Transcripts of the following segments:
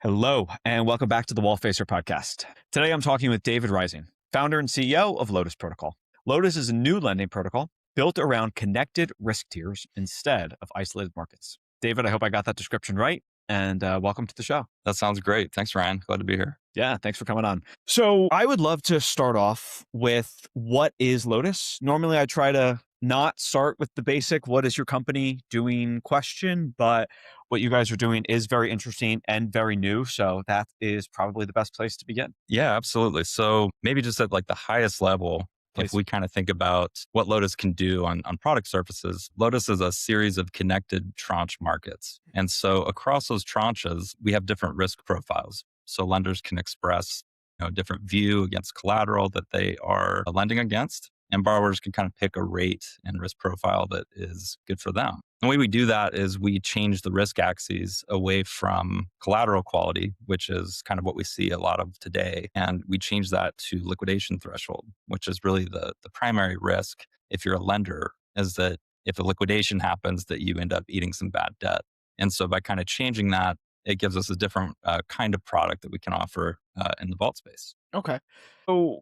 Hello, and welcome back to the Wallfacer podcast. Today I'm talking with David Reising, founder and CEO of Lotus Protocol. Lotus is a new lending protocol built around connected risk tiers instead of isolated markets. David, I hope I got that description right, and welcome to the show. That sounds great. Thanks, Ryan. Glad to be here. Yeah, thanks for coming on. So I would love to start off with what is Lotus? Normally I try to not start with the basic, what is your company doing question, but what you guys are doing is very interesting and very new. So that is probably the best place to begin. Yeah, absolutely. So maybe just at like the highest level, if Please. we kind of think about what Lotus can do on product surfaces, Lotus is a series of connected tranche markets. And so across those tranches, we have different risk profiles. So lenders can express a different view against collateral that they are lending against. And borrowers can kind of pick a rate and risk profile that is good for them. The way we do that is we change the risk axes away from collateral quality, which is kind of what we see a lot of today. And we change that to liquidation threshold, which is really the primary risk if you're a lender, is that if a liquidation happens, that you end up eating some bad debt. And so by kind of changing that, it gives us a different kind of product that we can offer in the vault space. Okay. So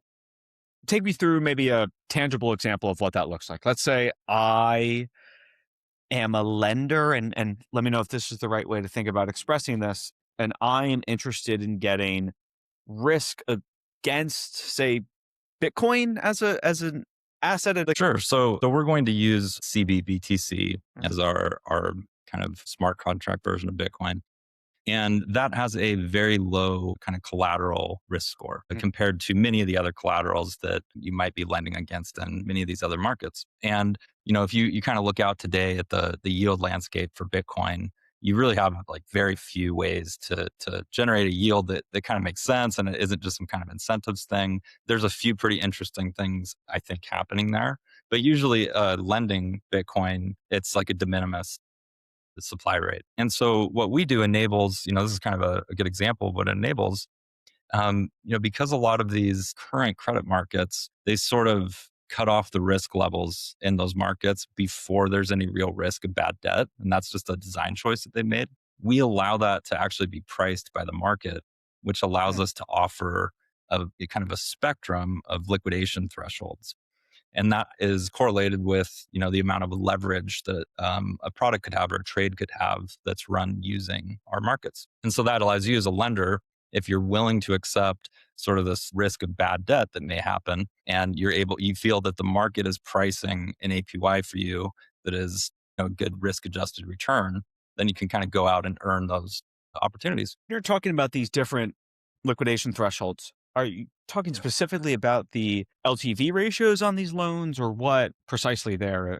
take me through maybe a tangible example of what that looks like. Let's say I am a lender, and let me know if this is the right way to think about expressing this. And I am interested in getting risk against, say, Bitcoin as an asset. Sure. So we're going to use cbBTC as our kind of smart contract version of Bitcoin. And that has a very low kind of collateral risk score compared to many of the other collaterals that you might be lending against in many of these other markets. And, if you kind of look out today at the yield landscape for Bitcoin, you really have like very few ways to generate a yield that kind of makes sense. And it isn't just some kind of incentives thing. There's a few pretty interesting things, I think, happening there. But usually lending Bitcoin, it's like a de minimis the supply rate. And so what we do enables, this is kind of a good example of what it enables, because a lot of these current credit markets, they sort of cut off the risk levels in those markets before there's any real risk of bad debt. And that's just a design choice that they made. We allow that to actually be priced by the market, which allows us to offer a kind of a spectrum of liquidation thresholds. And that is correlated with, the amount of leverage that a product could have or a trade could have that's run using our markets. And so that allows you as a lender, if you're willing to accept sort of this risk of bad debt that may happen, and you feel that the market is pricing an APY for you that is a good risk adjusted return, then you can kind of go out and earn those opportunities. You're talking about these different liquidation thresholds. Are you talking specifically about the LTV ratios on these loans, or what precisely there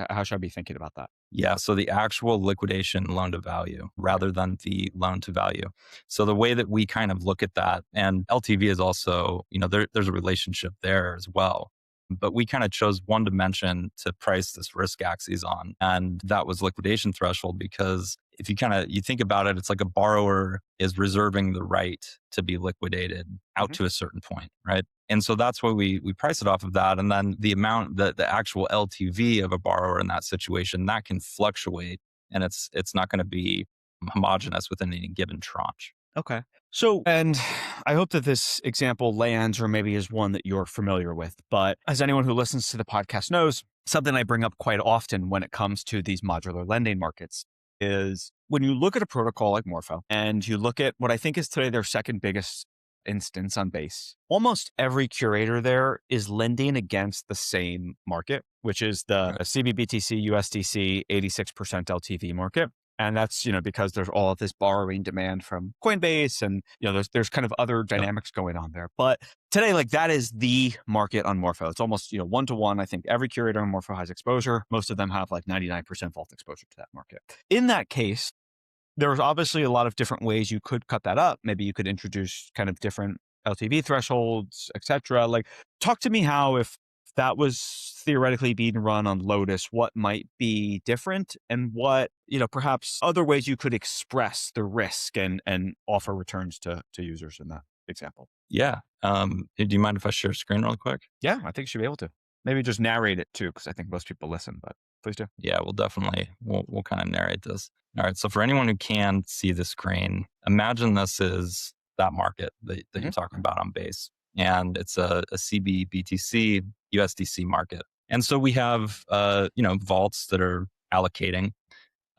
how should I be thinking about that? Yeah, so the actual liquidation loan to value rather than the loan to value. So the way that we kind of look at that, and LTV is also, there's a relationship there as well. But we kind of chose one dimension to price this risk axis on. And that was liquidation threshold, because if you think about it, it's like a borrower is reserving the right to be liquidated out to a certain point, right? And so that's why we price it off of that. And then the amount, the actual LTV of a borrower in that situation, that can fluctuate, and it's not going to be homogenous within any given tranche. Okay. So, and I hope that this example lands or maybe is one that you're familiar with, but as anyone who listens to the podcast knows, something I bring up quite often when it comes to these modular lending markets is when you look at a protocol like Morpho and you look at what I think is today their second biggest instance on Base, almost every curator there is lending against the same market, which is the cbBTC USDC 86% LTV market. And that's, because there's all of this borrowing demand from Coinbase, and, there's kind of other dynamics going on there. But today, like, that is the market on Morpho. It's almost, 1-to-1. I think every curator on Morpho has exposure. Most of them have like 99% vault exposure to that market. In that case, there's obviously a lot of different ways you could cut that up. Maybe you could introduce kind of different LTV thresholds, etc. Like, talk to me how, if that was theoretically being run on Lotus, what might be different, and what, perhaps other ways you could express the risk and offer returns to users in that example. Yeah. Do you mind if I share screen real quick? Yeah, I think you should be able to. Maybe just narrate it too, because I think most people listen, but please do. Yeah, we'll kind of narrate this. All right. So for anyone who can see the screen, imagine this is that market that you're talking about on base. And it's a cbBTC USDC market. And so we have vaults that are allocating.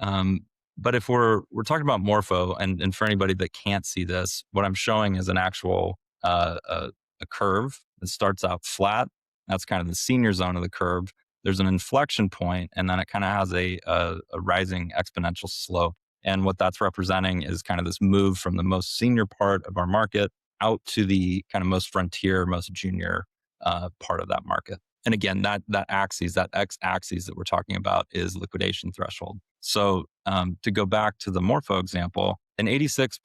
Um, but if we're talking about Morpho, and for anybody that can't see this, what I'm showing is an actual a curve that starts out flat. That's kind of the senior zone of the curve. There's an inflection point, and then it kind of has a rising exponential slope. And what that's representing is kind of this move from the most senior part of our market out to the kind of most frontier, most junior part of that market. And again, that axis, that x axis that we're talking about, is liquidation threshold. So to go back to the Morpho example, an 86%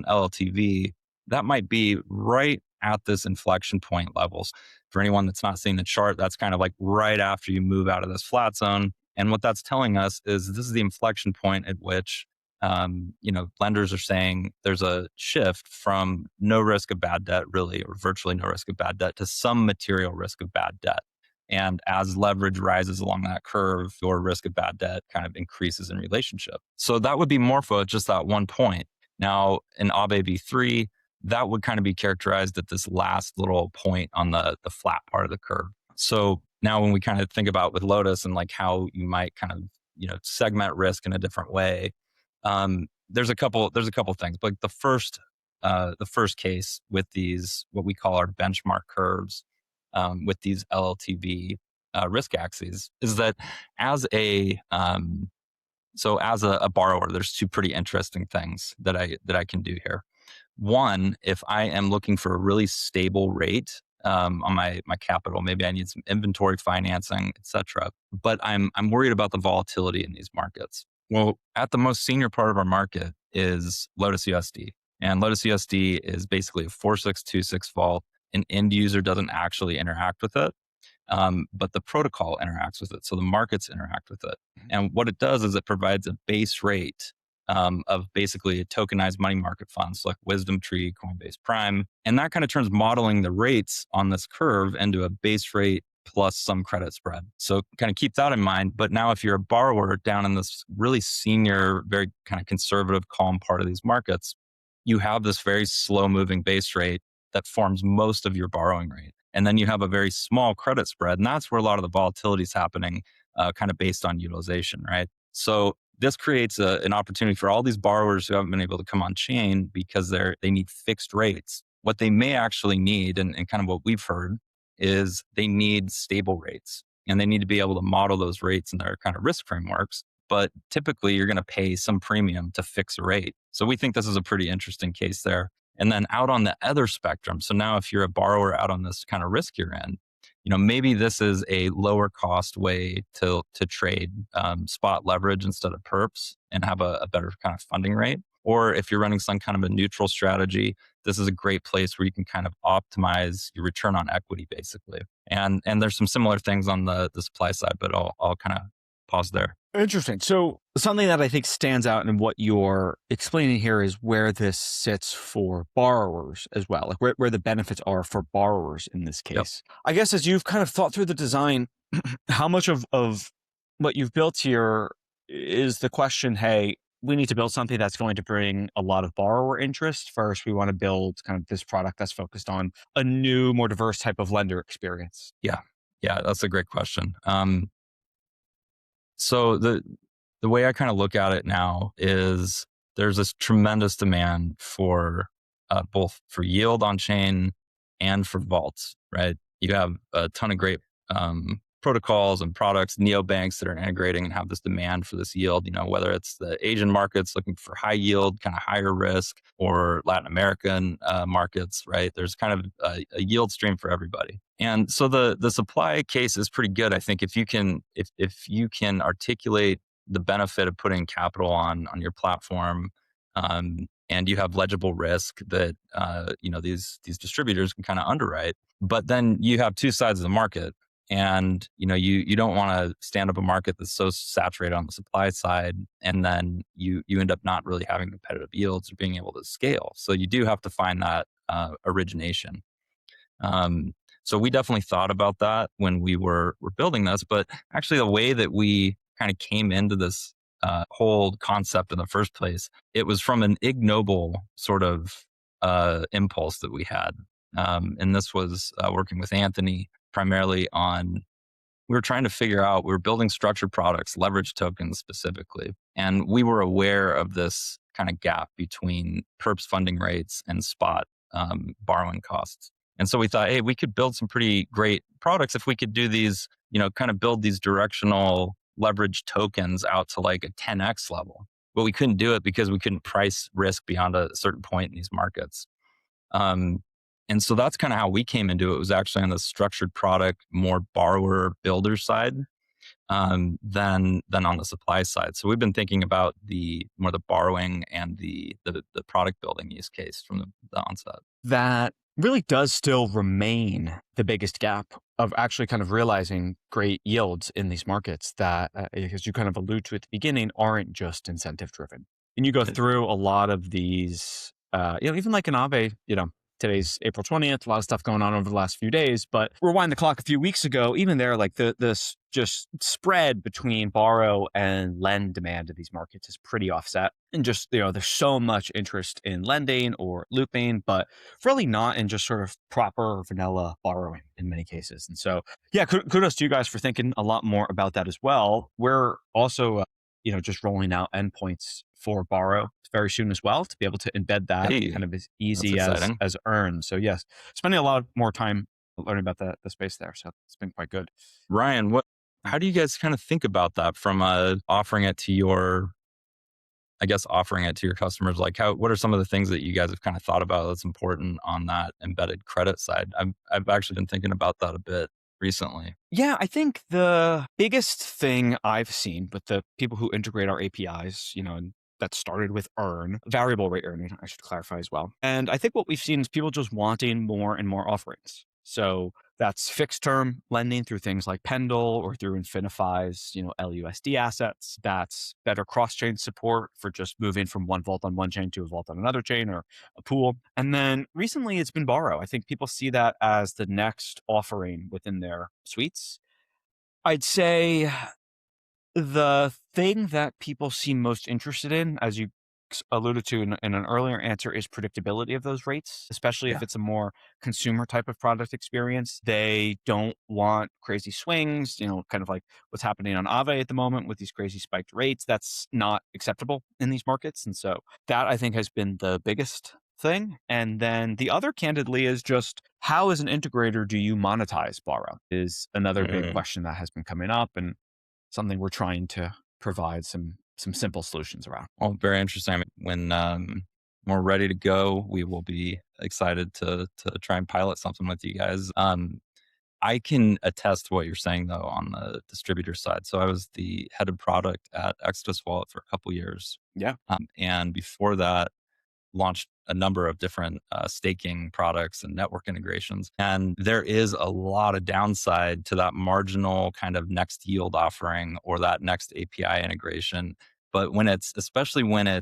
LLTV, that might be right at this inflection point levels. For anyone that's not seeing the chart, that's kind of like right after you move out of this flat zone. And what that's telling us is this is the inflection point at which lenders are saying there's a shift from no risk of bad debt, really, or virtually no risk of bad debt, to some material risk of bad debt. And as leverage rises along that curve, your risk of bad debt kind of increases in relationship. So that would be Morpho at just that one point. Now, in Aave v3, that would kind of be characterized at this last little point on the flat part of the curve. So now when we kind of think about with Lotus and like how you might kind of, segment risk in a different way, there's a couple things. Like the first case with these, what we call our benchmark curves, with these LLTV risk axes, is that as a borrower, there's two pretty interesting things that I can do here. One, if I am looking for a really stable rate on my capital, maybe I need some inventory financing, etc. But I'm worried about the volatility in these markets. Well, at the most senior part of our market is LotusUSD. And LotusUSD is basically a 4626 vault. An end user doesn't actually interact with it, but the protocol interacts with it. So the markets interact with it. And what it does is it provides a base rate of basically tokenized money market funds like Wisdom Tree, Coinbase Prime. And that kind of turns modeling the rates on this curve into a base rate plus some credit spread. So kind of keep that in mind. But now if you're a borrower down in this really senior, very kind of conservative, calm part of these markets, you have this very slow moving base rate that forms most of your borrowing rate. And then you have a very small credit spread. And that's where a lot of the volatility is happening, kind of based on utilization, right? So this creates an opportunity for all these borrowers who haven't been able to come on chain because they need fixed rates. What they may actually need, and kind of what we've heard, is they need stable rates. And they need to be able to model those rates in their kind of risk frameworks. But typically, you're going to pay some premium to fix a rate. So we think this is a pretty interesting case there. And then out on the other spectrum, so now if you're a borrower out on this kind of riskier end, maybe this is a lower cost way to trade spot leverage instead of perps and have a better kind of funding rate. Or if you're running some kind of a neutral strategy, this is a great place where you can kind of optimize your return on equity, basically. And there's some similar things on the supply side, but I'll kind of pause there. Interesting. So something that I think stands out in what you're explaining here is where this sits for borrowers as well, like where the benefits are for borrowers in this case. Yep. I guess as you've kind of thought through the design, how much of what you've built here is the question, hey, we need to build something that's going to bring a lot of borrower interest. First, we want to build kind of this product that's focused on a new, more diverse type of lender experience. Yeah, that's a great question. So the way I kind of look at it now is there's this tremendous demand for both for yield on chain and for vaults, right? You have a ton of great protocols and products, neobanks that are integrating and have this demand for this yield, whether it's the Asian markets looking for high yield, kind of higher risk, or Latin American markets, right? There's kind of a yield stream for everybody. And so the supply case is pretty good. I think if you can articulate the benefit of putting capital on your platform, and you have legible risk that these distributors can kind of underwrite, but then you have two sides of the market. And you don't want to stand up a market that's so saturated on the supply side, and then you end up not really having competitive yields or being able to scale. So you do have to find that origination. So we definitely thought about that when we were building this, but actually the way that we kind of came into this whole concept in the first place, it was from an ignoble sort of impulse that we had. And this was working with Anthony primarily on, we were trying to figure out, we were building structured products, leverage tokens specifically. And we were aware of this kind of gap between perps funding rates and spot borrowing costs. And so we thought, hey, we could build some pretty great products if we could do these, kind of build these directional leverage tokens out to like a 10x level. But we couldn't do it because we couldn't price risk beyond a certain point in these markets. And so that's kind of how we came into it. It was actually on the structured product, more borrower builder side than on the supply side. So we've been thinking about the more the borrowing and the product building use case from the onset. That really does still remain the biggest gap of actually kind of realizing great yields in these markets that, as you kind of allude to at the beginning, aren't just incentive driven. And you go through a lot of these, even like an Aave, today's April 20th, a lot of stuff going on over the last few days, but rewind the clock a few weeks ago, even there, like this just spread between borrow and lend demand in these markets is pretty offset. And just, there's so much interest in lending or looping, but really not in just sort of proper vanilla borrowing in many cases. And so, yeah, kudos to you guys for thinking a lot more about that as well. We're also, just rolling out endpoints for borrow very soon as well to be able to embed that kind of as easy as earn. So yes, spending a lot more time learning about the space there. So it's been quite good. Ryan, how do you guys kind of think about that from offering it to your customers? Like what are some of the things that you guys have kind of thought about that's important on that embedded credit side? I've actually been thinking about that a bit recently. Yeah, I think the biggest thing I've seen with the people who integrate our APIs, and that started with variable rate earning, I should clarify as well. And I think what we've seen is people just wanting more and more offerings. So that's fixed term lending through things like Pendle or through Infinify's, LUSD assets. That's better cross-chain support for just moving from one vault on one chain to a vault on another chain or a pool. And then recently it's been borrow. I think people see that as the next offering within their suites. I'd say the thing that people seem most interested in, as you alluded to in an earlier answer, is predictability of those rates, especially if it's a more consumer type of product experience. They don't want crazy swings, kind of like what's happening on Aave at the moment with these crazy spiked rates. That's not acceptable in these markets. And so that, I think, has been the biggest thing. And then the other, candidly, is just how, as an integrator, do you monetize borrow is another big question that has been coming up, and something we're trying to provide some simple solutions around. Well, very interesting. When we're ready to go, we will be excited to try and pilot something with you guys. I can attest to what you're saying though on the distributor side. So I was the head of product at Exodus Wallet for a couple years. Yeah. And before that, launched a number of different staking products and network integrations. And there is a lot of downside to that marginal kind of next yield offering or that next API integration. But especially more in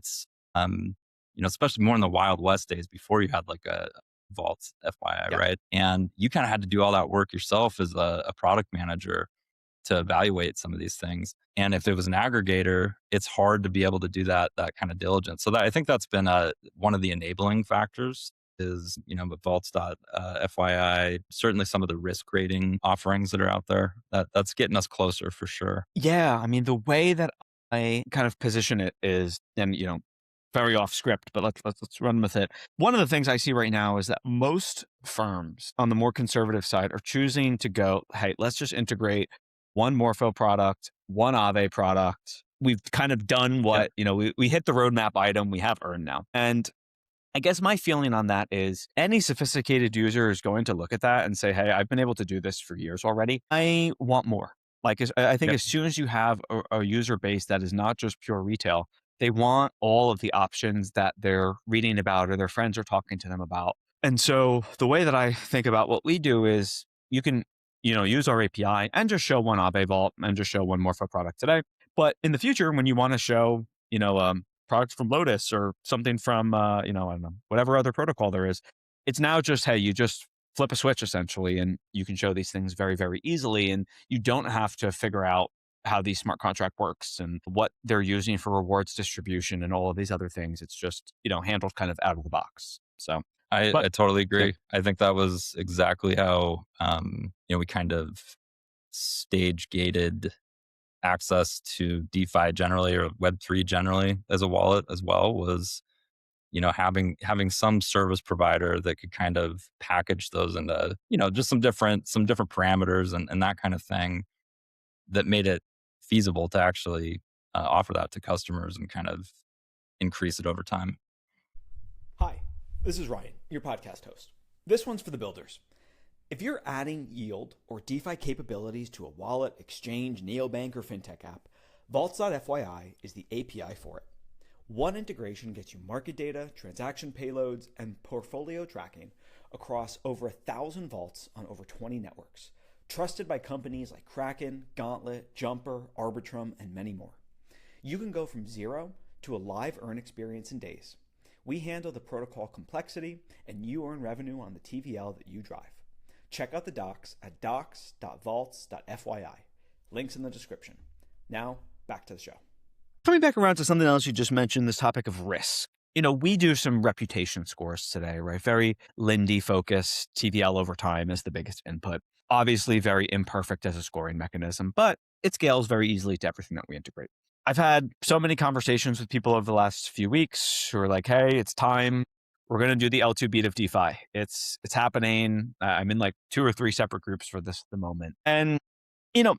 the Wild West days before you had like a vault, FYI, right? And you kind of had to do all that work yourself as a product manager to evaluate some of these things. And if it was an aggregator, it's hard to be able to do that kind of diligence. So I think that's been one of the enabling factors is, with vaults.fyi, certainly some of the risk rating offerings that are out there, that's getting us closer for sure. Yeah. I mean, the way that I kind of position it is, and, very off script, but let's run with it. One of the things I see right now is that most firms on the more conservative side are choosing to go, hey, let's just integrate one Morpho product, one Aave product. We've kind of done what, we hit the roadmap item, we have earned now. And I guess my feeling on that is any sophisticated user is going to look at that and say, hey, I've been able to do this for years already. I want more. Like, I think as soon as you have a user base that is not just pure retail, they want all of the options that they're reading about or their friends are talking to them about. And so the way that I think about what we do is you can, use our API and just show one Aave vault and just show one Morpho product today. But in the future, when you want to show, products from Lotus or something from, I don't know, whatever other protocol there is, it's now just, hey, you just flip a switch essentially, and you can show these things very, very easily. And you don't have to figure out how the smart contract works and what they're using for rewards distribution and all of these other things. It's just, handled kind of out of the box. So, but I totally yeah, agree. I think that was exactly how, we kind of stage gated access to DeFi generally or Web3 generally as a wallet as well was, having some service provider that could kind of package those into, just some different parameters and that kind of thing that made it feasible to actually offer that to customers and kind of increase it over time. Hi, this is Ryan, your podcast host. This one's for the builders. If you're adding yield or DeFi capabilities to a wallet, exchange, neobank, or fintech app, Vaults.fyi is the API for it. One integration gets you market data, transaction payloads, and portfolio tracking across over 1,000 vaults on over 20 networks, trusted by companies like Kraken, Gauntlet, Jumper, Arbitrum, and many more. You can go from zero to a live earn experience in days. We handle the protocol complexity, and you earn revenue on the TVL that you drive. Check out the docs at docs.vaults.fyi. Links in the description. Now, back to the show. Coming back around to something else you just mentioned, this topic of risk. We do some reputation scores today, right? Very Lindy focused, TVL over time is the biggest input. Obviously very imperfect as a scoring mechanism, but it scales very easily to everything that we integrate. I've had so many conversations with people over the last few weeks who are like, hey, it's time. We're going to do the L2 beat of DeFi. It's happening. I'm in like 2 or 3 separate groups for this at the moment. And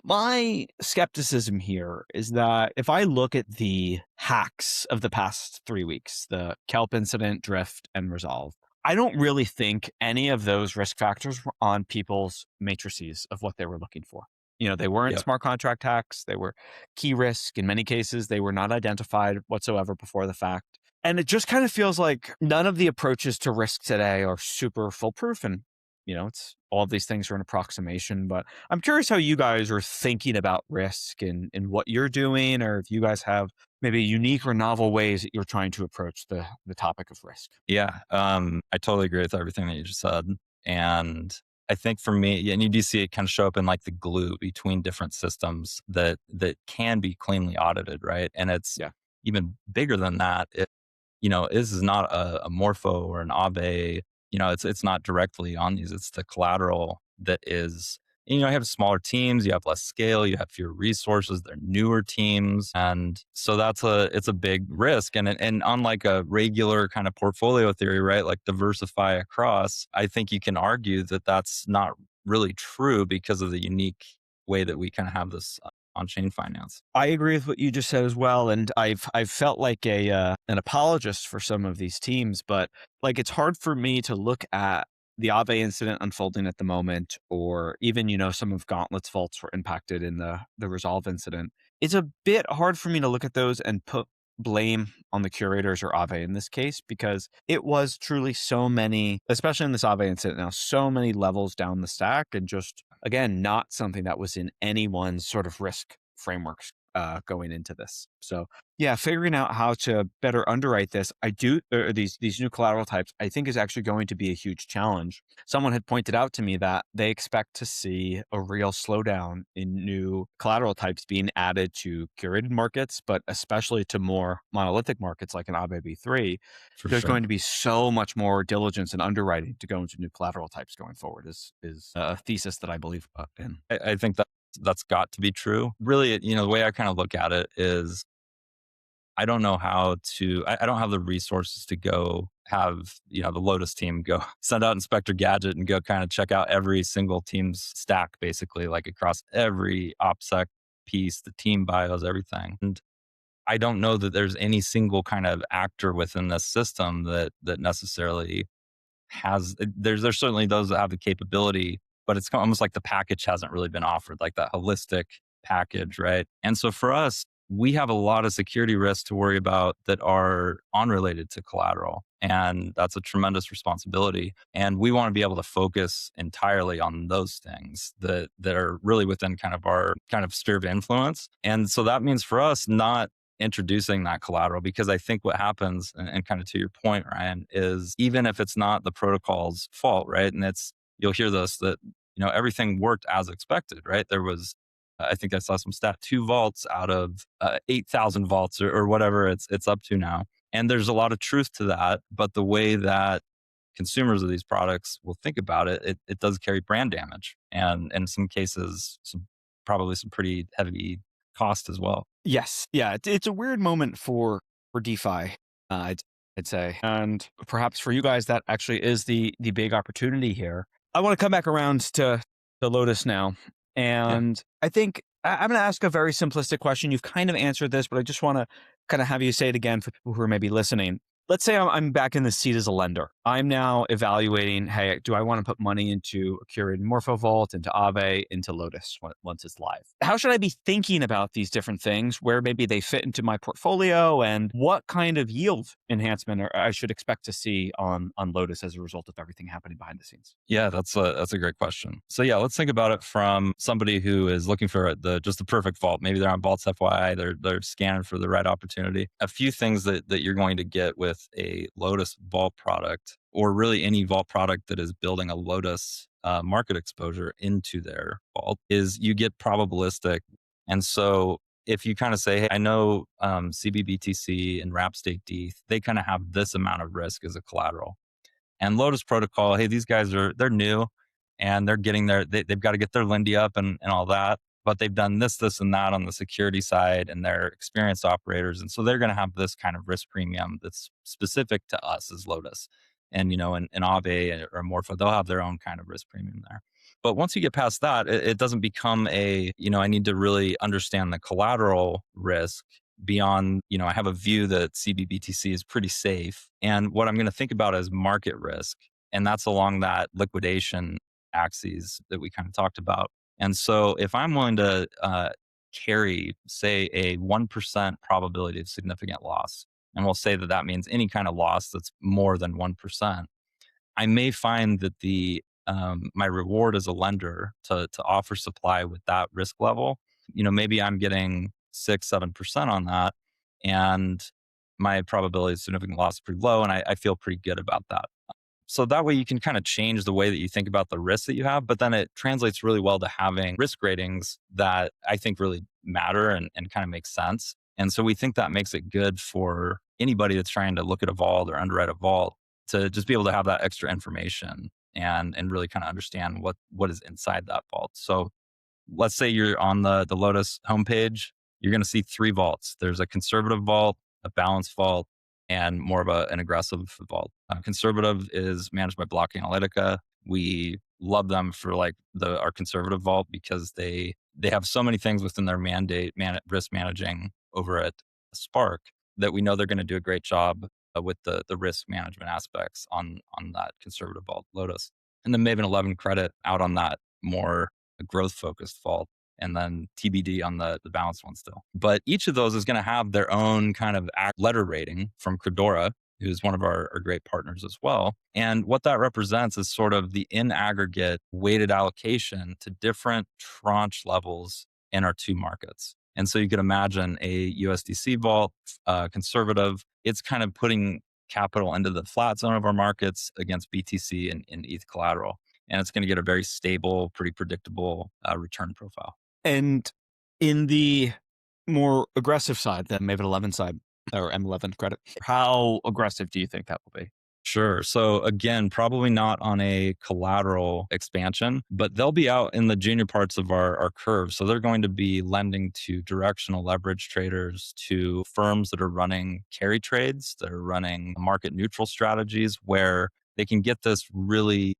my skepticism here is that if I look at the hacks of the past 3 weeks, the Kelp incident, Drift, and Resolv, I don't really think any of those risk factors were on people's matrices of what they were looking for. They weren't Yep. smart contract hacks. They were key risk. In many cases, they were not identified whatsoever before the fact. And it just kind of feels like none of the approaches to risk today are super foolproof. And it's all of these things are an approximation, but I'm curious how you guys are thinking about risk and what you're doing, or if you guys have maybe unique or novel ways that you're trying to approach the topic of risk. Yeah. I totally agree with everything that you just said. And I think for me, and you do see it kind of show up in like the glue between different systems that can be cleanly audited, right? And it's even bigger than that. This is not a Morpho or an Aave. It's not directly on these. It's the collateral that is. You have smaller teams, you have less scale, you have fewer resources. They're newer teams, and so it's a big risk. And unlike a regular kind of portfolio theory, right, like diversify across, I think you can argue that that's not really true because of the unique way that we kind of have this on-chain finance. I agree with what you just said as well, and I've felt like an apologist for some of these teams, but like it's hard for me to look at the Aave incident unfolding at the moment, or even some of Gauntlet's vaults were impacted in the Resolv incident. It's a bit hard for me to look at those and put blame on the curators or Aave in this case, because it was truly so many, especially in this Aave incident now, so many levels down the stack, and just again, not something that was in anyone's sort of risk frameworks going into this. So yeah, figuring out how to better underwrite this, these new collateral types, I think is actually going to be a huge challenge. Someone had pointed out to me that they expect to see a real slowdown in new collateral types being added to curated markets, but especially to more monolithic markets like an Aave V3. For There's sure. going to be so much more diligence and underwriting to go into new collateral types going forward is a thesis that I believe in. I think that's got to be true. Really, the way I kind of look at it is I don't know how to, I don't have the resources to go have, the Lotus team go send out Inspector Gadget and go kind of check out every single team's stack, basically, like across every OPSEC piece, the team bios, everything. And I don't know that there's any single kind of actor within this system that necessarily has, there's certainly those that have the capability, but it's almost like the package hasn't really been offered, like that holistic package, right? And so for us, we have a lot of security risks to worry about that are unrelated to collateral. And that's a tremendous responsibility. And we want to be able to focus entirely on those things that are really within kind of our kind of sphere of influence. And so that means for us not introducing that collateral, because I think what happens, and kind of to your point, Ryan, is even if it's not the protocol's fault, right? And it's you'll hear this, that, everything worked as expected, right? There was, I think I saw some stat, 2 vaults out of 8,000 vaults or whatever it's up to now. And there's a lot of truth to that. But the way that consumers of these products will think about it does carry brand damage. And in some cases, probably some pretty heavy cost as well. Yes. Yeah. It's a weird moment for DeFi, I'd say. And perhaps for you guys, that actually is the big opportunity here. I want to come back around to Lotus now. And I think I'm going to ask a very simplistic question. You've kind of answered this, but I just want to kind of have you say it again for people who are maybe listening. Let's say I'm back in the seat as a lender. I'm now evaluating, hey, do I want to put money into a curated Morpho vault, into Aave, into Lotus once it's live? How should I be thinking about these different things, where maybe they fit into my portfolio, and what kind of yield enhancement I should expect to see on Lotus as a result of everything happening behind the scenes? Yeah, that's a great question. So yeah, let's think about it from somebody who is looking for just the perfect vault. Maybe they're on Vaults FYI, they're scanning for the right opportunity. A few things that you're going to get with a Lotus vault product, or really any vault product that is building a Lotus market exposure into their vault, is you get probabilistic. And so if you kind of say, hey, I know cbBTC and wrap stake ETH, they kind of have this amount of risk as a collateral. And Lotus Protocol, hey, these guys they're new and they're getting they've got to get their Lindy up and all that. But they've done this, and that on the security side, and they're experienced operators. And so they're going to have this kind of risk premium that's specific to us as Lotus. And, in Aave or Morpho, they'll have their own kind of risk premium there. But once you get past that, it doesn't become I need to really understand the collateral risk beyond, I have a view that cbBTC is pretty safe. And what I'm going to think about is market risk. And that's along that liquidation axes that we kind of talked about. And so if I'm willing to carry, say, a 1% probability of significant loss, and we'll say that means any kind of loss that's more than 1%, I may find that my reward as a lender to offer supply with that risk level, maybe I'm getting 6-7% on that, and my probability of significant loss is pretty low, and I feel pretty good about that. So that way you can kind of change the way that you think about the risks that you have, but then it translates really well to having risk ratings that I think really matter and kind of make sense. And so we think that makes it good for anybody that's trying to look at a vault or underwrite a vault to just be able to have that extra information and really kind of understand what is inside that vault. So let's say you're on the Lotus homepage, you're going to see 3 vaults. There's a conservative vault, a balanced vault, and more of an aggressive vault. Conservative is managed by Block Analytica. We love them for our conservative vault because they have so many things within their mandate, risk managing over at Spark, that we know they're going to do a great job with the risk management aspects on that conservative vault, Lotus. And then Maven 11 credit out on that more growth focused vault, and then TBD on the balanced one still. But each of those is going to have their own kind of letter rating from Credora, who's one of our great partners as well. And what that represents is sort of the in aggregate weighted allocation to different tranche levels in our 2 markets. And so you could imagine a USDC vault, conservative, it's kind of putting capital into the flat zone of our markets against BTC and ETH collateral. And it's going to get a very stable, pretty predictable return profile. And in the more aggressive side, the Maven 11 side, or M11 credit, how aggressive do you think that will be? Sure. So again, probably not on a collateral expansion, but they'll be out in the junior parts of our curve. So they're going to be lending to directional leverage traders, to firms that are running carry trades, that are running market neutral strategies, where they can get this really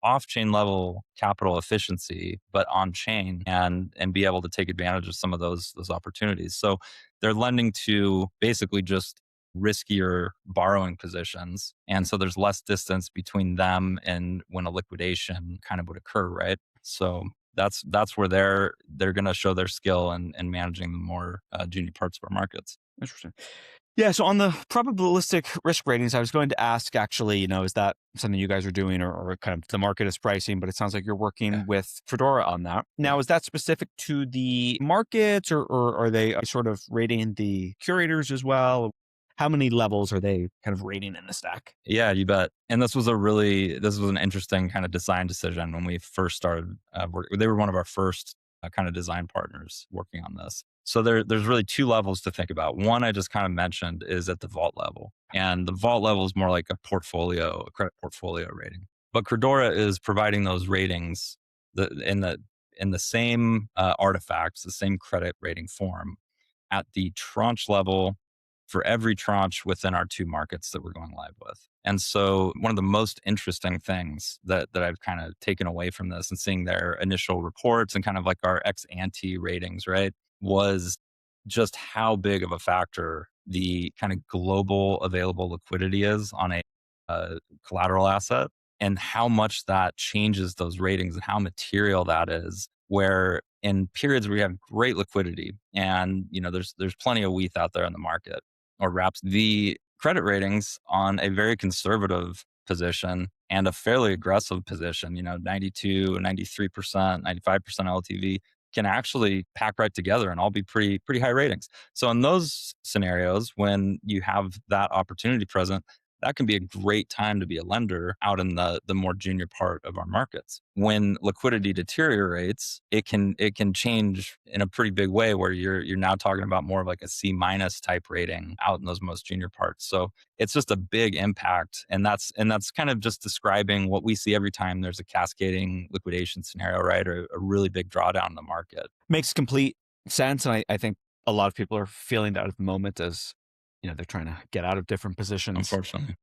off-chain level capital efficiency, but on-chain, and be able to take advantage of some of those opportunities. So they're lending to basically just riskier borrowing positions. And so there's less distance between them and when a liquidation kind of would occur, right? So that's where they're going to show their skill in managing the more junior parts of our markets. Interesting. Yeah. So on the probabilistic risk ratings, I was going to ask actually, is that something you guys are doing, or kind of the market is pricing, but it sounds like you're working with Credora on that. Now, is that specific to the markets, or are they sort of rating the curators as well? how many levels are they kind of rating in the stack? Yeah, you bet. And this was an interesting kind of design decision when we first started. They were one of our first kind of design partners working on this. So there's really two levels to think about. One I just kind of mentioned is at the vault level, and the vault level is more like a credit portfolio rating. But Credora is providing those ratings in the same artifacts, the same credit rating form at the tranche level for every tranche within our two markets that we're going live with. And so one of the most interesting things that I've kind of taken away from this and seeing their initial reports and kind of like our ex ante ratings, right, was just how big of a factor the kind of global available liquidity is on a collateral asset, and how much that changes those ratings and how material that is, where in periods where you have great liquidity and there's plenty of ETH out there in the market or wraps, the credit ratings on a very conservative position and a fairly aggressive position, 92, 93%, 95% LTV can actually pack right together and all be pretty high ratings. So in those scenarios, when you have that opportunity present, that can be a great time to be a lender out in the more junior part of our markets. When liquidity deteriorates, it can change in a pretty big way where you're now talking about more of like a C- type rating out in those most junior parts. So it's just a big impact. And that's kind of just describing what we see every time there's a cascading liquidation scenario, right? Or a really big drawdown in the market. Makes complete sense. And I think a lot of people are feeling that at the moment as, they're trying to get out of different positions. Unfortunately.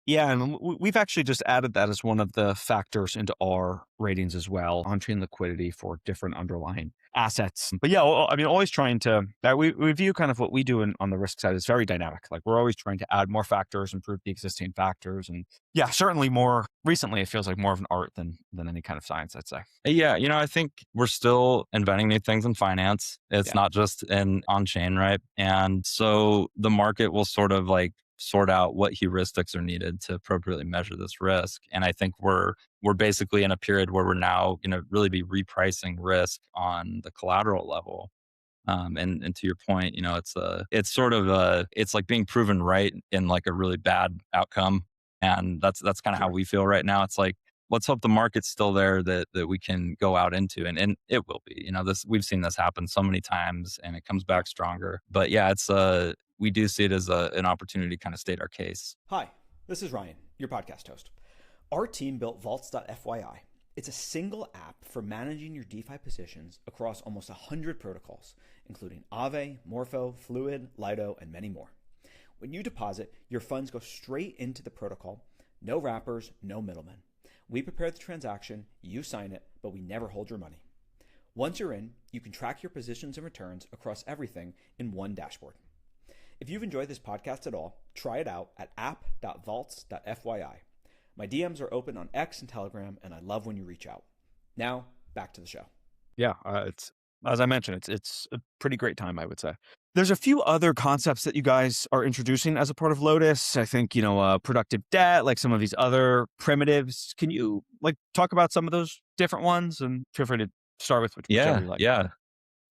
Yeah, and we've actually just added that as one of the factors into our ratings as well, on-chain liquidity for different underlying assets. But yeah, always trying to, we view kind of what we do on the risk side is very dynamic. Like we're always trying to add more factors, improve the existing factors. And yeah, certainly more recently, it feels like more of an art than any kind of science, I'd say. Yeah, I think we're still inventing new things in finance. It's not just in on-chain, right? And so the market will sort of like sort out what heuristics are needed to appropriately measure this risk. And I think we're basically in a period where we're now going to really be repricing risk on the collateral level. And to your point, it's like being proven right in like a really bad outcome. And that's kind of how we feel right now. It's like, let's hope the market's still there that we can go out into, and it will be. We've seen this happen so many times, and it comes back stronger. But yeah, we do see it as an opportunity to kind of state our case. Hi, this is Ryan, your podcast host. Our team built vaults.fyi. It's a single app for managing your DeFi positions across almost 100 protocols, including Aave, Morpho, Fluid, Lido, and many more. When you deposit, your funds go straight into the protocol. No wrappers, no middlemen. We prepare the transaction, you sign it, but we never hold your money. Once you're in, you can track your positions and returns across everything in one dashboard. If you've enjoyed this podcast at all, try it out at app.vaults.fyi. My DMs are open on X and Telegram, and I love when you reach out. Now, back to the show. Yeah, it's as I mentioned, it's a pretty great time, I would say. There's a few other concepts that you guys are introducing as a part of Lotus. I think, productive debt, like some of these other primitives. Can you talk about some of those different ones? And feel free to start with whichever you like. Yeah.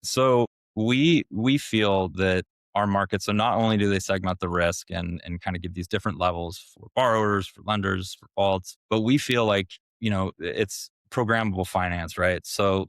So we feel that our market, so not only do they segment the risk and kind of give these different levels for borrowers, for lenders, for vaults, but we feel like, it's programmable finance, right? So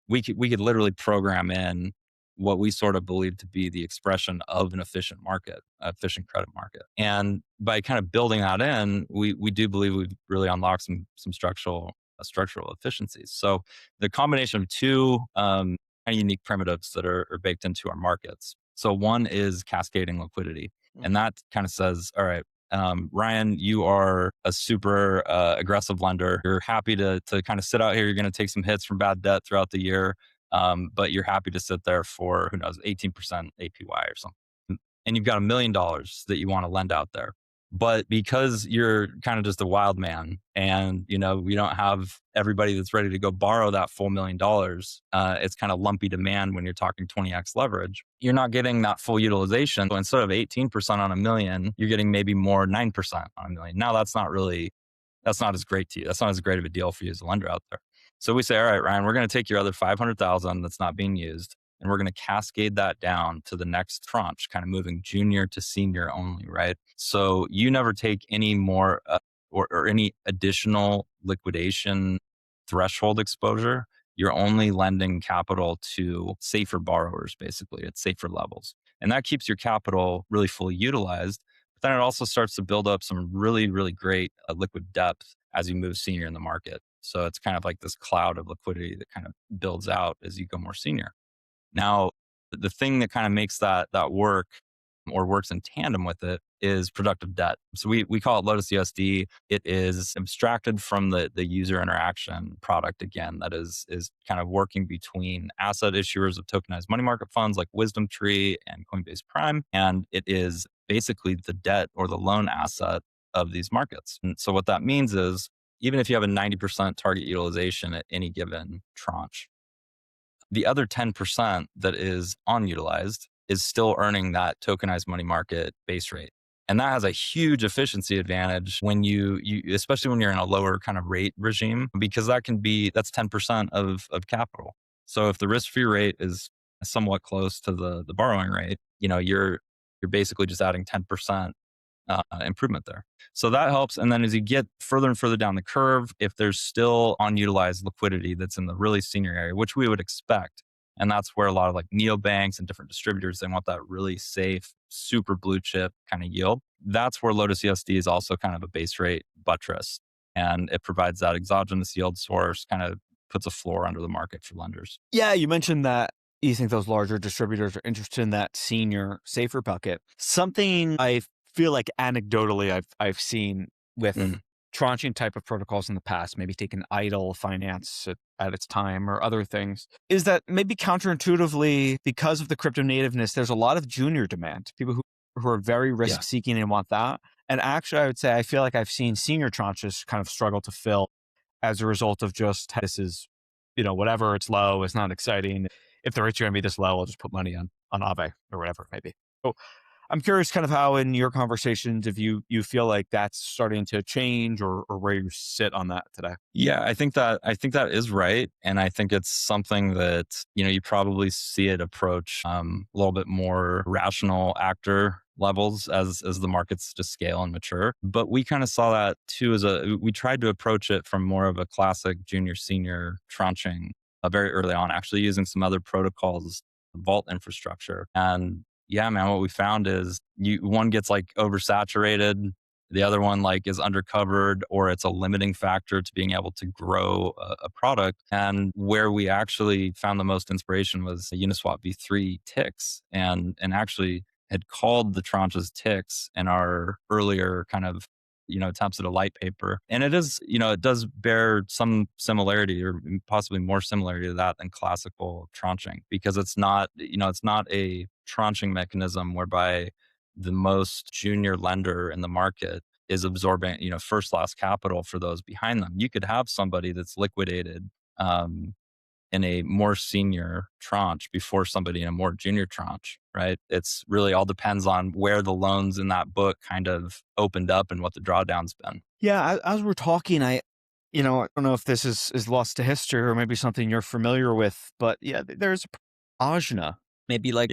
we could literally program in what we sort of believe to be the expression of an efficient market, efficient credit market. And by kind of building that in, we do believe we've really unlocked some structural efficiencies. So the combination of two kind of unique primitives that are baked into our markets. So one is cascading liquidity. And that kind of says, all right, Ryan, you are a super aggressive lender. You're happy to kind of sit out here. You're going to take some hits from bad debt throughout the year. But you're happy to sit there for, 18% APY or something. And you've got $1 million that you want to lend out there. But because you're kind of just a wild man and, we don't have everybody that's ready to go borrow that full $1 million, it's kind of lumpy demand when you're talking 20x leverage. You're not getting that full utilization. So instead of 18% on $1 million, you're getting maybe more 9% on $1 million. Now that's not as great to you. That's not as great of a deal for you as a lender out there. So we say, all right, Ryan, we're going to take your other 500,000 that's not being used. and we're going to cascade that down to the next tranche, kind of moving junior to senior only, right? So you never take any more or any additional liquidation threshold exposure. You're only lending capital to safer borrowers, basically, at safer levels. And that keeps your capital really fully utilized. But then it also starts to build up some really, really great liquid depth as you move senior in the market. So it's kind of like this cloud of liquidity that kind of builds out as you go more senior. Now, the thing that kind of makes that work or works in tandem with it is productive debt. So we call it LotusUSD. It is abstracted from the user interaction product again, that is kind of working between asset issuers of tokenized money market funds like Wisdom Tree and Coinbase Prime. And it is basically the debt or the loan asset of these markets. And so what that means is even if you have a 90% target utilization at any given tranche, the other 10% that is unutilized is still earning that tokenized money market base rate. And that has a huge efficiency advantage when you especially when you're in a lower kind of rate regime, because that's 10% of capital. So if the risk-free rate is somewhat close to the borrowing rate, you're basically just adding 10% improvement there. So that helps. And then as you get further and further down the curve, if there's still unutilized liquidity that's in the really senior area, which we would expect, and that's where a lot of like neobanks and different distributors, they want that really safe, super blue chip kind of yield. That's where LotusUSD is also kind of a base rate buttress. And it provides that exogenous yield source, kind of puts a floor under the market for lenders. Yeah, you mentioned that you think those larger distributors are interested in that senior, safer bucket. Something I feel like anecdotally I've seen with tranching type of protocols in the past, maybe taking idle finance at its time or other things, is that maybe counterintuitively, because of the crypto nativeness, there's a lot of junior demand, people who are very risk seeking and want that. And actually, I would say I feel like I've seen senior tranches kind of struggle to fill as a result of just, this is, whatever, it's low, it's not exciting. If the rates are going to be this low, I'll just put money on Aave or whatever it may be. So I'm curious kind of how in your conversations, if you feel like that's starting to change or where you sit on that today. Yeah, I think that is right. And I think it's something that, you probably see it approach a little bit more rational actor levels as the markets just scale and mature. But we kind of saw that too we tried to approach it from more of a classic junior senior tranching very early on, actually using some other protocols, vault infrastructure. And yeah, man, what we found is one gets like oversaturated. The other one like is undercovered, or it's a limiting factor to being able to grow a product. And where we actually found the most inspiration was Uniswap v3 ticks, and actually had called the tranches ticks in our earlier kind of attempts at a light paper. And it is, it does bear some similarity or possibly more similarity to that than classical tranching, because it's not a tranching mechanism whereby the most junior lender in the market is absorbing, first loss capital for those behind them. You could have somebody that's liquidated in a more senior tranche before somebody in a more junior tranche, right? It's really all depends on where the loans in that book kind of opened up and what the drawdown's been. Yeah, as we're talking, I don't know if this is lost to history or maybe something you're familiar with, but yeah, there's Ajna, maybe like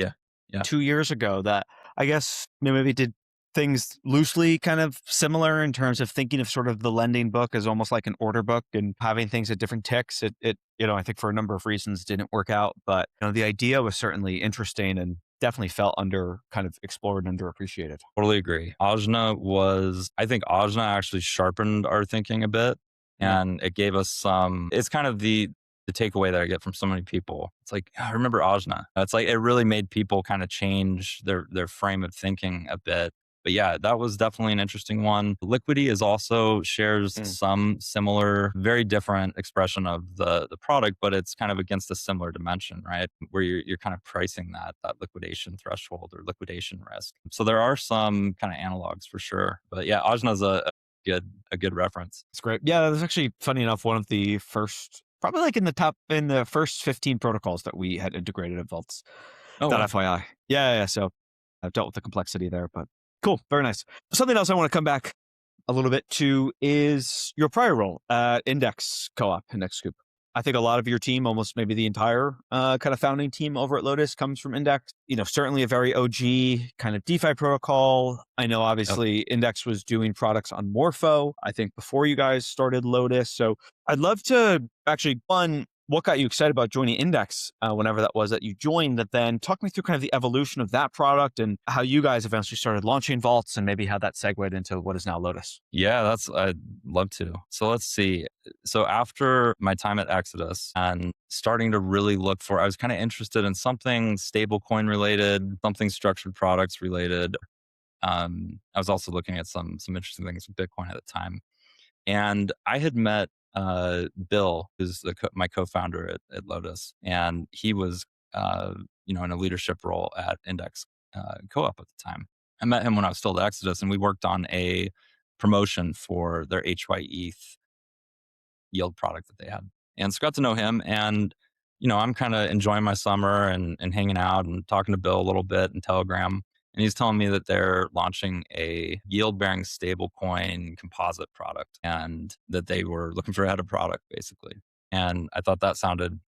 2 years ago, that I guess maybe did things loosely kind of similar in terms of thinking of sort of the lending book as almost like an order book and having things at different ticks. It I think for a number of reasons didn't work out, but the idea was certainly interesting and definitely felt kind of explored and underappreciated. Totally agree. I think Ajna actually sharpened our thinking a bit, and it gave us it's kind of the takeaway that I get from so many people. It's like, I remember Ajna. It's like, it really made people kind of change their frame of thinking a bit. But yeah, that was definitely an interesting one. Liquidity shares some similar, very different expression of the product, but it's kind of against a similar dimension, right? Where you're kind of pricing that liquidation threshold or liquidation risk. So there are some kind of analogs for sure. But yeah, Ajna's a good reference. It's great. Yeah, that's actually, funny enough, one of the first, probably like in the first 15 protocols that we had integrated at Vaults. Oh, wow. FYI. Yeah. So I've dealt with the complexity there, but cool. Very nice. Something else I want to come back a little bit to is your prior role at Index Co-op, Index Coop. I think a lot of your team, almost maybe the entire kind of founding team over at Lotus, comes from Index. Certainly a very OG kind of DeFi protocol. I know obviously Index was doing products on Morpho, I think before you guys started Lotus. So I'd love to actually, what got you excited about joining Index whenever that was that you joined, that then talk me through kind of the evolution of that product and how you guys eventually started launching vaults and maybe how that segued into what is now Lotus. Yeah, I'd love to. So let's see. So after my time at Exodus and starting to really look for, I was kind of interested in something stablecoin related, something structured products related. I was also looking at some interesting things with Bitcoin at the time. And I had met Bill, who's my co-founder at Lotus, and he was in a leadership role at Index Co-op at the time. I met him when I was still at Exodus, and we worked on a promotion for their hyETH yield product that they had. And so got to know him, and I'm kind of enjoying my summer and hanging out and talking to Bill a little bit in Telegram. And he's telling me that they're launching a yield-bearing stablecoin composite product and that they were looking for a head of product, basically. And I thought that sounded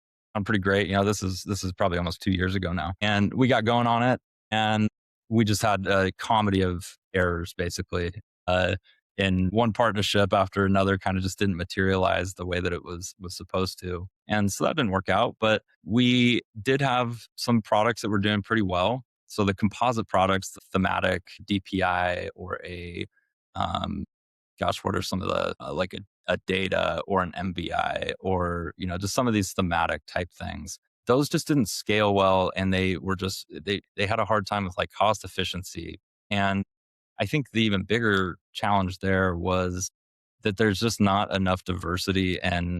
pretty great. This is probably almost 2 years ago now. And we got going on it, and we just had a comedy of errors, basically. In one partnership after another kind of just didn't materialize the way that it was supposed to. And so that didn't work out, but we did have some products that were doing pretty well. So the composite products, the thematic DPI or what are some of the, like a data or an MBI or, just some of these thematic type things. Those just didn't scale well. And they were just, they had a hard time with like cost efficiency. And I think the even bigger challenge there was that there's just not enough diversity and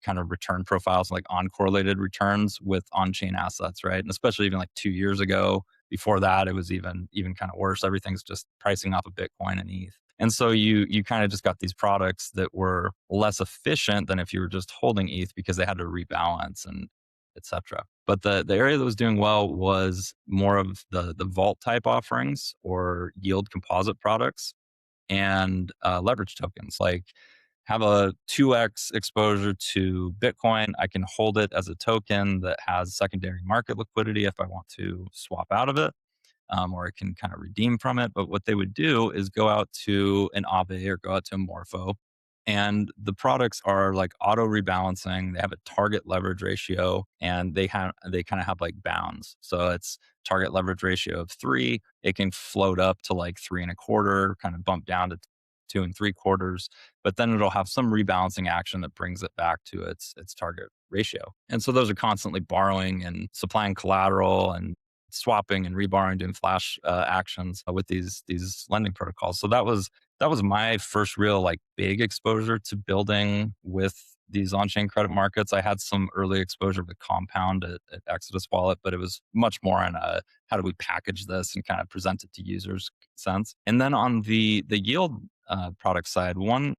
kind of return profiles, like uncorrelated returns with on-chain assets, right? And especially even like 2 years ago, before that, it was even kind of worse. Everything's just pricing off of Bitcoin and ETH. And so you kind of just got these products that were less efficient than if you were just holding ETH because they had to rebalance and et cetera. But the area that was doing well was more of the vault type offerings or yield composite products and leverage tokens. Like have a 2x exposure to Bitcoin. I can hold it as a token that has secondary market liquidity if I want to swap out of it, or I can kind of redeem from it. But what they would do is go out to an Aave or go out to a Morpho. And the products are like auto rebalancing. They have a target leverage ratio, and they kind of have like bounds. So it's target leverage ratio of 3. It can float up to like 3.25, kind of bump down to 2.75, but then it'll have some rebalancing action that brings it back to its target ratio. And so those are constantly borrowing and supplying collateral and swapping and reborrowing, doing flash actions with these lending protocols. So that was my first real like big exposure to building with these on-chain credit markets. I had some early exposure with Compound at Exodus Wallet, but it was much more on a how do we package this and kind of present it to users sense. And then on the yield product side, one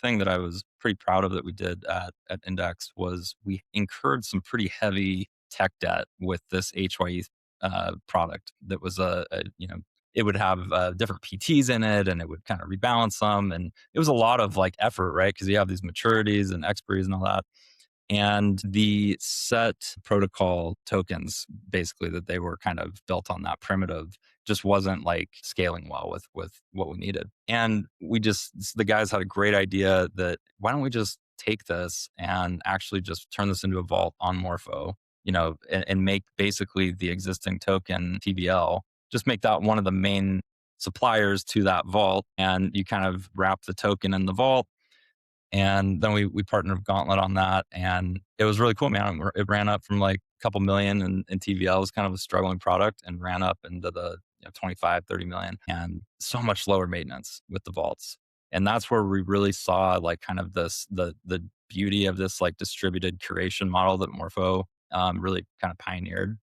thing that I was pretty proud of that we did at Index was we incurred some pretty heavy tech debt with this hyETH product that was it would have different PTs in it, and it would kind of rebalance them. And it was a lot of like effort, right? Because you have these maturities and expiries and all that. And the set protocol tokens, basically, that they were kind of built on that primitive, just wasn't like scaling well with what we needed. And the guys had a great idea that why don't we just take this and actually just turn this into a vault on Morpho, and make basically the existing token TVL, just make that one of the main suppliers to that vault. And you kind of wrap the token in the vault. And then we partnered with Gauntlet on that. And it was really cool, man. It ran up from like a couple million in TVL. It was kind of a struggling product and ran up into the 25, 30 million, and so much lower maintenance with the vaults. And that's where we really saw like kind of the beauty of this like distributed curation model that Morpho really kind of pioneered.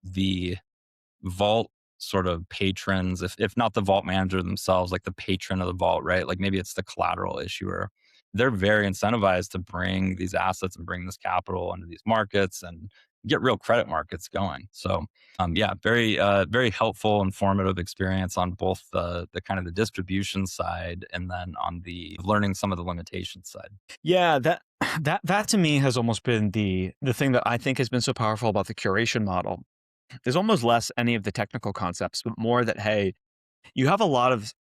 The vault sort of patrons, if not the vault manager themselves, like the patron of the vault, right? Like maybe it's the collateral issuer. They're very incentivized to bring these assets and bring this capital into these markets and get real credit markets going. So yeah, very helpful, informative experience on both the kind of the distribution side and then on the learning some of the limitations side. Yeah, that to me has almost been the thing that I think has been so powerful about the curation model. There's almost less any of the technical concepts, but more that, hey, you have a lot of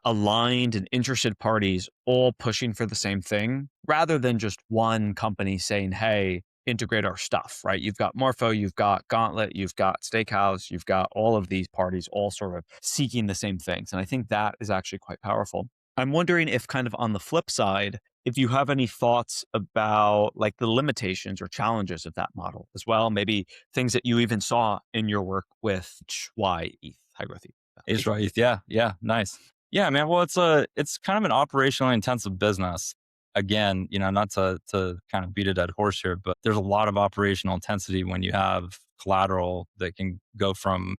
aligned and interested parties all pushing for the same thing rather than just one company saying, hey, integrate our stuff, right? You've got Morpho, you've got Gauntlet, you've got Steakhouse, you've got all of these parties all sort of seeking the same things. And I think that is actually quite powerful. I'm wondering if kind of on the flip side, if you have any thoughts about like the limitations or challenges of that model as well, maybe things that you even saw in your work with hyETH, high growth ETH. Right. Yeah. Nice. Yeah, man. Well, it's kind of an operationally intensive business. Again, not to kind of beat a dead horse here, but there's a lot of operational intensity when you have collateral that can go from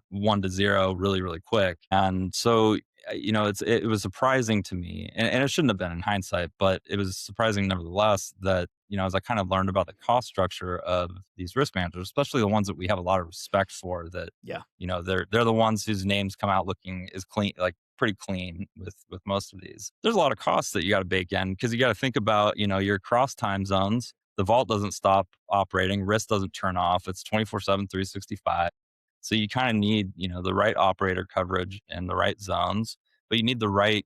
1 to 0 really, really quick. And so it was surprising to me, and it shouldn't have been in hindsight, but it was surprising nevertheless that as I kind of learned about the cost structure of these risk managers, especially the ones that we have a lot of respect for, that they're the ones whose names come out looking as clean, like pretty clean with most of these. There's a lot of costs that you got to bake in because you got to think about your cross time zones. The vault doesn't stop operating, risk doesn't turn off. It's 24/7, 365. So you kind of need, the right operator coverage and the right zones, but you need the right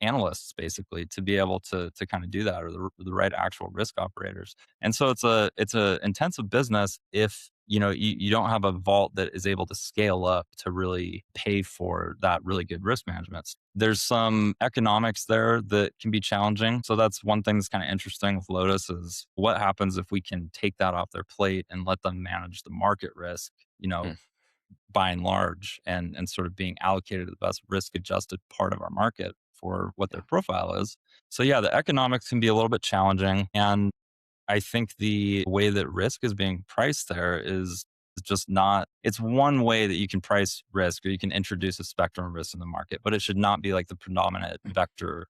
analysts basically to be able to kind of do that, or the right actual risk operators. And so it's a intensive business if you don't have a vault that is able to scale up to really pay for that really good risk management. There's some economics there that can be challenging. So that's one thing that's kind of interesting with Lotus is what happens if we can take that off their plate and let them manage the market risk, by and large, and sort of being allocated to the best risk adjusted part of our market for what their profile is. So yeah, the economics can be a little bit challenging. And I think the way that risk is being priced there is just not, it's one way that you can price risk, or you can introduce a spectrum of risk in the market, but it should not be like the predominant vector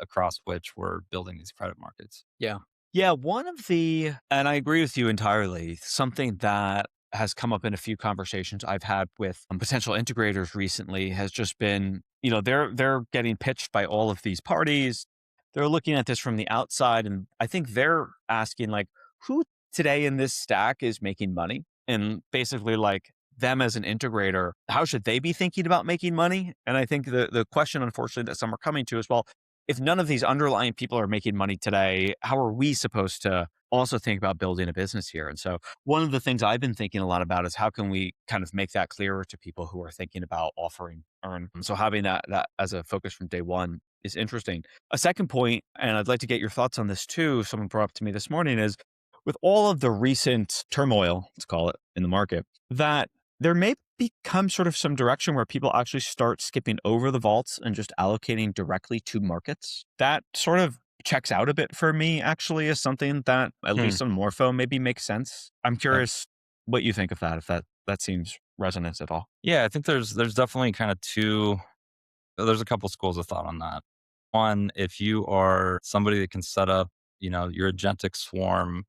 across which we're building these credit markets. Yeah. Yeah. And I agree with you entirely, something that has come up in a few conversations I've had with potential integrators recently has just been, they're getting pitched by all of these parties. They're looking at this from the outside, and I think they're asking like, who today in this stack is making money? And basically like them as an integrator, how should they be thinking about making money? And I think the question, unfortunately, that some are coming to is, well, if none of these underlying people are making money today, how are we supposed to also think about building a business here? And so one of the things I've been thinking a lot about is how can we kind of make that clearer to people who are thinking about offering earn. So having that as a focus from day one is interesting. A second point, and I'd like to get your thoughts on this too, someone brought up to me this morning, is with all of the recent turmoil, let's call it, in the market, that there may become sort of some direction where people actually start skipping over the vaults and just allocating directly to markets. That sort of checks out a bit for me, actually, as something that, at least on Morpho, maybe makes sense. I'm curious what you think of that, if that seems resonant at all. Yeah, I think there's definitely kind of there's a couple schools of thought on that. One, if you are somebody that can set up, your agentic swarm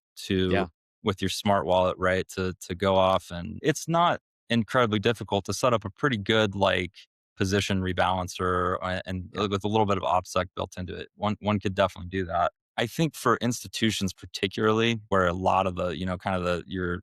with your smart wallet, right, to go off, and it's not incredibly difficult to set up a pretty good position rebalancer and with a little bit of OPSEC built into it. One could definitely do that. I think for institutions particularly, where a lot of the, kind of your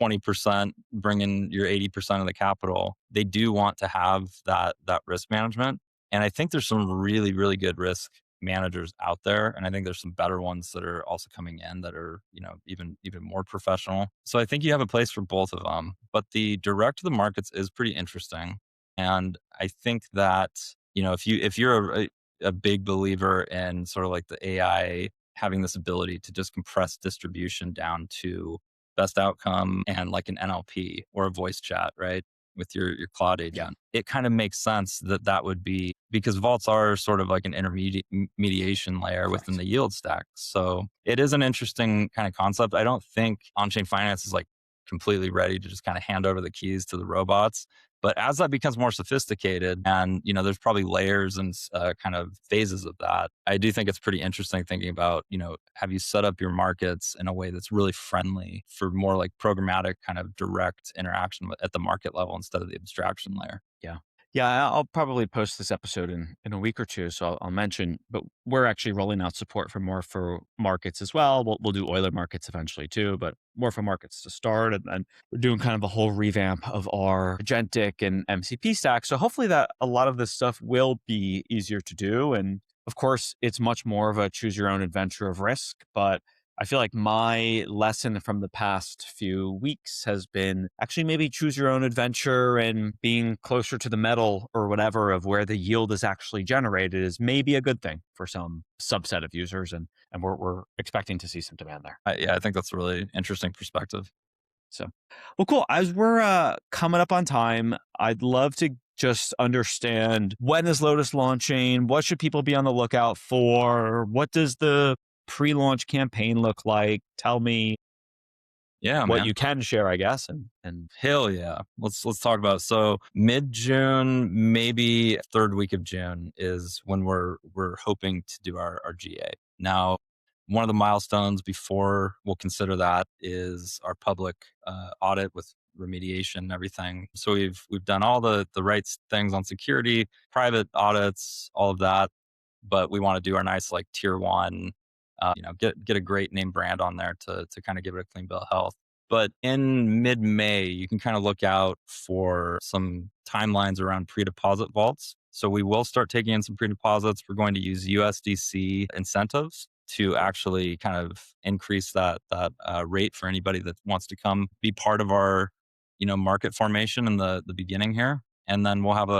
20% bringing your 80% of the capital, they do want to have that risk management. And I think there's some really, really good risk managers out there. And I think there's some better ones that are also coming in that are, even more professional. So I think you have a place for both of them. But the direct to the markets is pretty interesting. And I think that, if you're a big believer in sort of like the AI having this ability to just compress distribution down to best outcome and like an NLP or a voice chat, right, with your cloud agent, it kind of makes sense that would be, because vaults are sort of like an intermediation layer within the yield stack. So it is an interesting kind of concept. I don't think on-chain finance is like completely ready to just kind of hand over the keys to the robots. But as that becomes more sophisticated and, there's probably layers and kind of phases of that, I do think it's pretty interesting thinking about, have you set up your markets in a way that's really friendly for more like programmatic kind of direct interaction at the market level instead of the abstraction layer? Yeah. Yeah, I'll probably post this episode in a week or two, so I'll mention, but we're actually rolling out support for Morpho markets as well. We'll do Euler markets eventually too, but Morpho markets to start. And then we're doing kind of a whole revamp of our agentic and MCP stack. So hopefully that a lot of this stuff will be easier to do. And of course, it's much more of a choose your own adventure of risk, but I feel like my lesson from the past few weeks has been actually maybe choose your own adventure, and being closer to the metal or whatever of where the yield is actually generated is maybe a good thing for some subset of users. And we're expecting to see some demand there. Yeah, I think that's a really interesting perspective. So, well, cool. As we're coming up on time, I'd love to just understand, when is Lotus launching? What should people be on the lookout for? What does the pre-launch campaign look like? Tell me what you can share, I guess. And hell yeah, let's talk about it. So mid-June, maybe third week of June is when we're hoping to do our GA. Now, one of the milestones before we'll consider that is our public audit with remediation and everything. So we've done all the right things on security, private audits, all of that, but we want to do our nice like tier one, get a great name brand on there to kind of give it a clean bill of health. But in mid-May, you can kind of look out for some timelines around pre-deposit vaults. So we will start taking in some pre-deposits. We're going to use USDC incentives to actually kind of increase that rate for anybody that wants to come be part of our, market formation in the beginning here. And then we'll have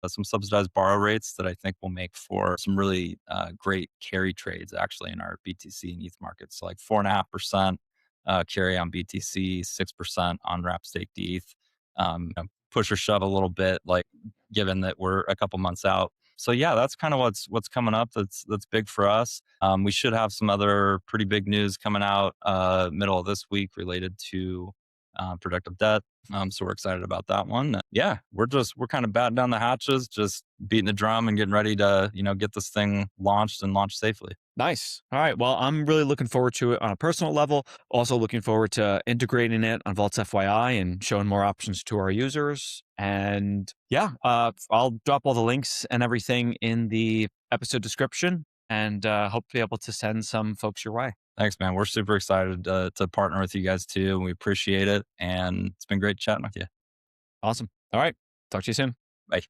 some subsidized borrow rates that I think will make for some really great carry trades actually in our BTC and ETH markets. So like 4.5% carry on BTC, 6% on wrap staked ETH. Push or shove a little bit, like given that we're a couple months out. So yeah, that's kind of what's coming up. That's big for us. We should have some other pretty big news coming out middle of this week related to productive debt. So we're excited about that one. Yeah, we're kind of batting down the hatches, just beating the drum and getting ready to, get this thing launched and launched safely. Nice. All right. Well, I'm really looking forward to it on a personal level. Also looking forward to integrating it on Vaults FYI and showing more options to our users. And yeah, I'll drop all the links and everything in the episode description, and hope to be able to send some folks your way. Thanks, man. We're super excited to partner with you guys too. And we appreciate it. And it's been great chatting with you. Awesome. All right. Talk to you soon. Bye.